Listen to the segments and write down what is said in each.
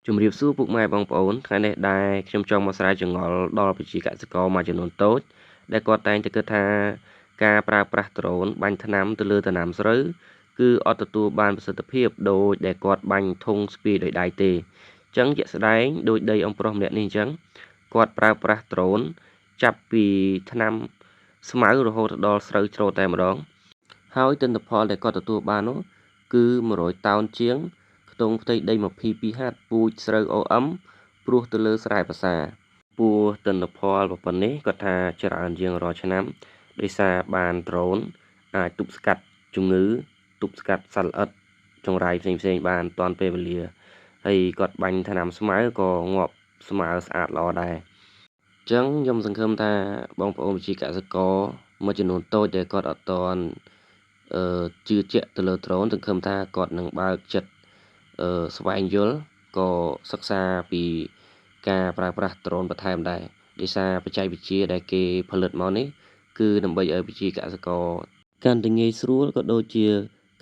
ជំរាបសួរពុកម៉ែបងប្អូនថ្ងៃនេះដែរខ្ញុំចង់មកស្រាវជ្រាវដល់ប្រជាកសិករមួយចំនួនតូចដែលគាត់តែងតែគិតថាការប្រើប្រាស់ដ្រូនបាញ់ថ្នាំទៅលើដំណាំស្រូវគឺអត់ទទួលបានប្រសិទ្ធភាពដូចដែលគាត់បាញ់ធុងស្ពាយដោយដៃទេអញ្ចឹងជាក់ស្ដែងដោយដីអំប្រុសម្នាក់នេះអញ្ចឹងគាត់ប្រើប្រាស់ដ្រូនចាប់ពីថ្នាំស្មៅរហូតដល់ស្រូវច្រូតតែម្ដងហើយទិន្នផលដែលគាត់ទទួលបាននោះគឺ100តោនជាងខ្ទង់ផ្ទៃដី22ហត្ថពូជស្រូវ OM ព្រោះទៅលើស្រែភាសាពោះទិន្នផលប៉ុណ្នេះគាត់ថាច្រើនជាងរាល់ឆ្នាំដោយសារបានដ្រូនអាចទប់ស្កាត់ជំងឺទប់ស្កាត់សត្វល្អិតចង្រៃផ្សេងៗបានតាន់ពេលវេលាហើយគាត់បាញ់ថ្នាំស្មៅក៏ងាប់ស្មើស្អាតល្អដែរអញ្ចឹងខ្ញុំសង្ឃឹមថាបងប្អូនប្រជាកសិករមួយចំនួនតូចដែលគាត់អត់ទាន់ជឿជាក់ទៅលើដ្រូនសង្ឃឹមថាគាត់នឹងបើកចិត្តស្វែងយល់ក៏សិក្សាពីការប្រើប្រាស់ដ្រូនបន្ថែមដែរដោយសារបច្ចេកវិទ្យាដែលគេផលិតមកនេះគឺដើម្បីឲ្យប្រជាកសិករកាន់តែងាយស្រួលក៏ដូចជា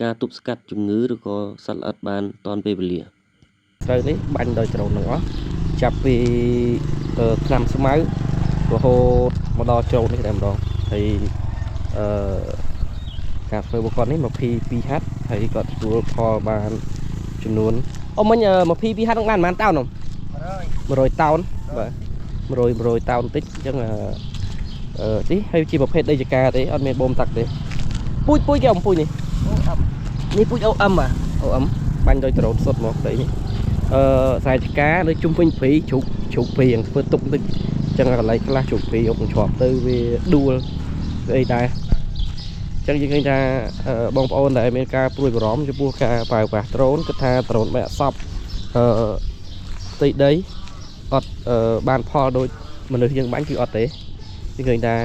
ការទប់ស្កាត់ជំងឺឬក៏សត្វល្អិតបានទាន់ពេលវេលាស្រូវនេះបាញ់ដោយដ្រូនទាំងអស់ចាប់ពីថ្នាំស្មៅរហូតមកដល់ច្រូតនេះតែម្ដងហើយការធ្វើរបស់គាត់នេះ22ហត្ថហើយគាត់ទទួលផលបានចំនួនអូមិញ22ហត្ថនឹងបានប៉ុន្មានតោន100តោនបាទ100តោនតិចអញ្ចឹងទីហើយជាប្រភេទដីចកាទេអត់មានបូមតាក់ទេពូជគេអំពូជនេះនេះពូជ OM បាទ OM បាញ់ដោយដ្រូនសុទ្ធមកដីនេះស្រែចកានៅជុំវិញព្រីជ្រូកព្រីយ៉ាងធ្វើទុកតិចអញ្ចឹងកន្លែងខ្លះជ្រូកព្រីអុកជាប់ទៅវាដួលអីដែរអញ្ចឹងយើងឃើញថាបងប្អូនដែលមានការព្រួយបារម្ភចំពោះការប្រើប្រាស់ដ្រូនគិតថាដ្រូនបែបអសពផ្ទៃដីអត់បានផលដូចមនុស្សយើងបាញ់គឺអត់ទេយើងឃើញថា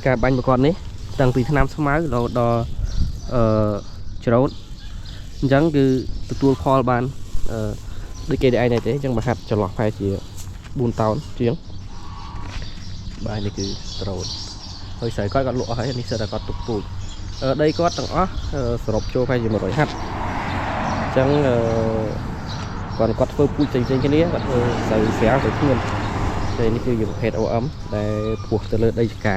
ការបាញ់របស់គាត់នេះតាំងពីថ្នាំស្មៅរហូតដល់ច្រូតអញ្ចឹងគឺទទួលផលបានដូចគេឯងដែរទេអញ្ចឹងបើហាត់ចន្លោះប្រហែលជា4តោនជាងបាទនេះគឺដ្រូនហើយស្រីគាត់លក់អស់ហើយនេះសិតតែគាត់ទុកពូជដីគាត់ទាំងអស់សរុបចូលប្រហែលជា100ហត្ថអញ្ចឹងគាត់ធ្វើពូជផ្សេងៗគ្នាគាត់ធ្វើស្រូវស្រាវទៅខ្លួនតែនេះគឺជាប្រភេទ OM ដែលពោះទៅលើដីចកា